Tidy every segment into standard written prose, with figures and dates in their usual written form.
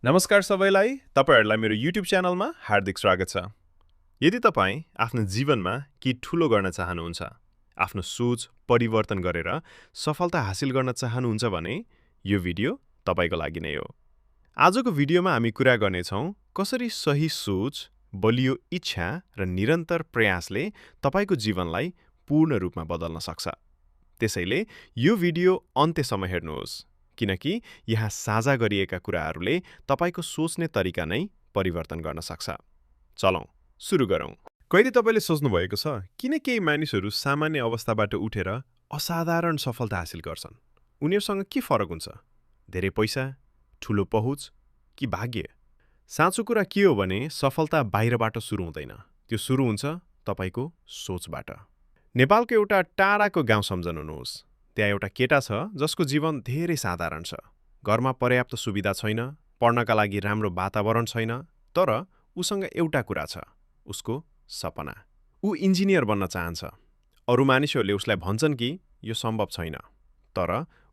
नमस्कार सबैलाई, तपाईहरुलाई मेरो YouTube च्यानलमा हार्दिक स्वागत छ। यदि तपाई आफ्नो जीवनमा केही ठूलो गर्न चाहनुहुन्छ, आफ्नो सोच परिवर्तन गरेर सफलता हासिल गर्न चाहनुहुन्छ भने यो भिडियो तपाईको लागि नै हो। आजको भिडियोमा हामी कुरा गर्नेछौं कसरी सही सोच, बलियो इच्छा र निरन्तर प्रयासले तपाईको जीवनलाई पूर्ण रूपमा बदल्न सक्छ। त्यसैले यो भिडियो अन्त्यसम्म हेर्नुहोस् किनकि यहाँ साझा गरिएका कुराहरूले तपाईको सोच्ने तरिका नै परिवर्तन गर्न सक्छ। चलौं सुरु गरौं। कहिले तपाईले सोच्नु भएको छ किन केही मानिसहरू सामान्य अवस्थाबाट उठेर असाधारण सफलता हासिल गर्छन्? उनीहरुसँग के फरक हुन्छ? धेरै पैसा, ठूलो पहुँच कि भाग्य? साँचो कुरा के हो भने सफलता बाहिरबाट सुरु हुँदैन। त्यो सुरु हुन्छ तपाईको सोचबाट। नेपालको एउटा टाढाको गाउँ सम्झनुहोस्। त्यहाँ एउटा केटा छ जसको जीवन धेरै साधारण छ। घरमा पर्याप्त सुविधा छैन, पढ्नका लागि राम्रो वातावरण छैन, तर उसँग एउटा कुरा छ, उसको सपना। ऊ इन्जिनियर बन्न चाहन्छ। अरु मानिसहरूले उसलाई भन्छन् कि यो सम्भव छैन, तर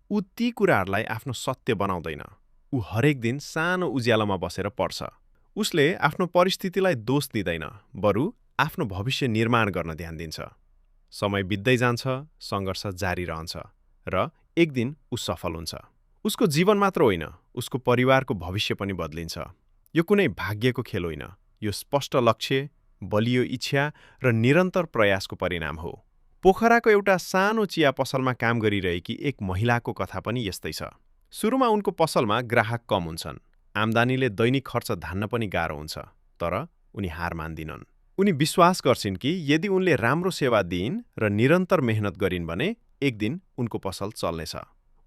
ऊ ती कुराहरूलाई आफ्नो सत्य बनाउँदैन। ऊ हरेक दिन सानो उज्यालोमा बसेर पढ्छ। उसले आफ्नो परिस्थितिलाई दोष दिँदैन, बरु आफ्नो भविष्य निर्माण गर्न ध्यान दिन्छ। समय बित्दै जान्छ, संघर्ष जारी रहन्छ र एक दिन ऊ सफल हुन्छ। उसको जीवन मात्र होइन, उसको परिवारको भविष्य पनि बदलिन्छ। यो कुनै भाग्यको खेल होइन, यो स्पष्ट लक्ष्य, बलियो इच्छा र निरन्तर प्रयासको परिणाम हो। पोखराको एउटा सानो चिया पसलमा काम गरिरहेकी एक महिलाको कथा पनि यस्तै छ। सुरुमा उनको पसलमा ग्राहक कम हुन्छन्। आम्दानीले दैनिक खर्च धान्न पनि गाह्रो हुन्छ, तर उनी हार मान्दिनन्। उनी विश्वास गर्छिन् कि यदि उनले राम्रो सेवा दिइन् र निरन्तर मेहनत गरिन् भने एक दिन उनको पसल चल्नेछ।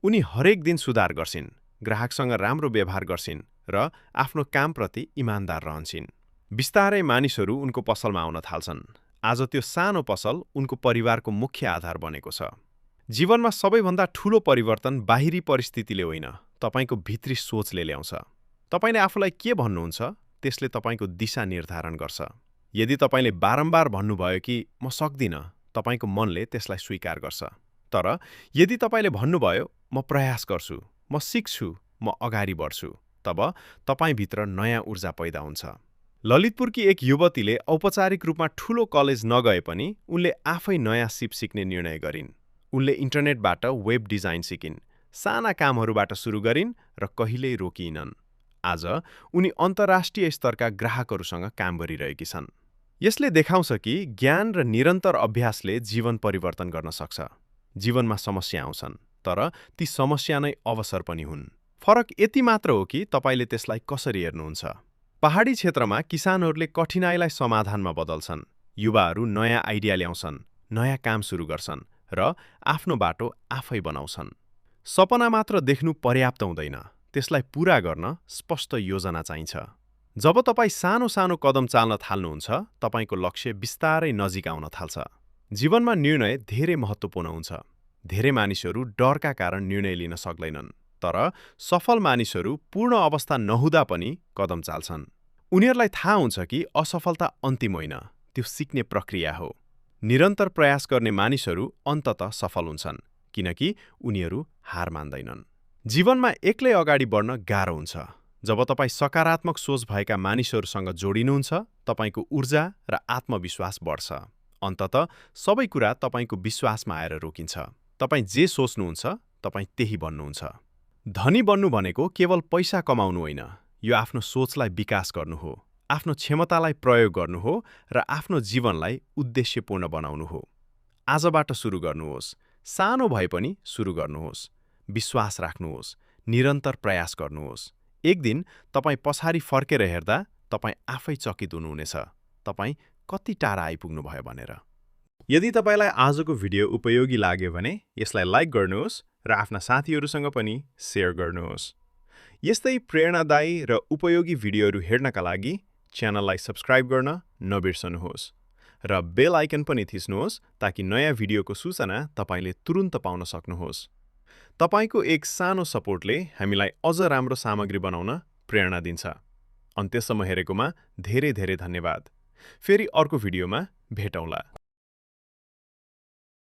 उनी हरेक दिन सुधार गर्छिन्, ग्राहकसँग राम्रो व्यवहार गर्छिन् र आफ्नो कामप्रति इमानदार रहन्छिन्। बिस्तारै मानिसहरू उनको पसलमा आउन थाल्छन्। आज त्यो सानो पसल उनको परिवारको मुख्य आधार बनेको छ। जीवनमा सबैभन्दा ठूलो परिवर्तन बाहिरी परिस्थितिले होइन, तपाईको भित्री सोचले ल्याउँछ। तपाईले आफूलाई के भन्नुहुन्छ, त्यसले तपाईको दिशा निर्धारण गर्छ। यदि तपाईले बारम्बार भन्नुभयो कि म सक्दिन, तपाईको मनले त्यसलाई स्वीकार गर्छ। तर यदि तपाईले भन्नुभयो म प्रयास गर्छु, म सिक्छु, म अगाडि बढ्छु, तब तपाईभित्र नयाँ ऊर्जा पैदा हुन्छ। ललितपुरकी एक युवतीले औपचारिक रूपमा ठूलो कलेज नगए पनि उनले आफै नयाँ सिप सिक्ने निर्णय गरिन्। उनले इन्टरनेटबाट वेब डिजाइन सिकिन्, साना कामहरूबाट सुरु गरिन् र कहिल्यै रोकिएनन्। आज उनी अन्तर्राष्ट्रिय स्तरका ग्राहकहरूसँग काम गरिरहेकी छन्। यसले देखाउँछ कि ज्ञान र निरन्तर अभ्यासले जीवन परिवर्तन गर्न सक्छ। जीवनमा समस्या आउँछन्, तर ती समस्या नै अवसर पनि हुन्। फरक यति मात्र हो कि तपाईले त्यसलाई कसरी हेर्नुहुन्छ। पहाडी क्षेत्रमा किसानहरूले कठिनाइलाई समाधानमा बदल्छन्। युवाहरू नयाँ आइडिया ल्याउँछन्, नयाँ काम सुरु गर्छन् र आफ्नो बाटो आफै बनाउँछन्। सपना मात्र देख्नु पर्याप्त हुँदैन, त्यसलाई पूरा गर्न स्पष्ट योजना चाहिन्छ। जब तपाई सानो सानो कदम चाल्न थाल्नुहुन्छ, तपाईको लक्ष्य बिस्तारै नजिक आउन थाल्छ। जीवनमा निर्णय धेरै महत्त्वपूर्ण हुन्छ। धेरै मानिसहरू डरका कारण निर्णय लिन सक्दैनन्, तर सफल मानिसहरू पूर्ण अवस्था नहुँदा पनि कदम चाल्छन्। उनीहरूलाई थाहा हुन्छ कि असफलता अन्तिम होइन, त्यो सिक्ने प्रक्रिया हो। निरन्तर प्रयास गर्ने मानिसहरू अन्ततः सफल हुन्छन्, किनकि उनीहरू हार मान्दैनन्। जीवनमा एक्लै अगाडि बढ्न गाह्रो हुन्छ। जब तपाई सकारात्मक सोच भएका मानिसहरूसँग जोडिनुहुन्छ, तपाईको ऊर्जा र आत्मविश्वास बढ्छ। अन्ततः सबै कुरा तपाईको विश्वासमा आएर रोकिन्छ। तपाई जे सोच्नुहुन्छ, तपाई त्यही बन्नुहुन्छ। धनी बन्नु भनेको केवल पैसा कमाउनु होइन, यो आफ्नो सोचलाई विकास गर्नु हो, आफ्नो क्षमतालाई प्रयोग गर्नु हो र आफ्नो जीवनलाई उद्देश्यपूर्ण बनाउनु हो। आजबाट सुरु गर्नुहोस्, सानो भए पनि सुरु गर्नुहोस्। विश्वास राख्नुहोस्, निरन्तर प्रयास गर्नुहोस्। एक दिन तपाई पछाडि फर्केर हेर्दा तपाई आफै चकित हुनुहुनेछ, तपाई कति टाढा आइपुग्नु भयो भनेर। यदि तपाईलाई आजको भिडियो उपयोगी लाग्यो भने यसलाई लाइक गर्नुहोस् र आफ्ना साथीहरूसँग पनि शेयर गर्नुहोस्। यस्तै प्रेरणादायी र उपयोगी भिडियोहरू हेर्नका लागि च्यानललाई सब्स्क्राइब गर्न नबिर्सनुहोस् र बेल आइकन पनि थिच्नुहोस् ताकि नयाँ भिडियोको सूचना तपाईले तुरुन्त पाउन सक्नुहोस्। तपाईको एक सानो सपोर्टले हामीलाई अझ राम्रो सामग्री बनाउन प्रेरणा दिन्छ। अन्त्यसम्म हेरेकोमा धेरै धेरै धन्यवाद। फेरि अर्को भिडियोमा भेटौँला।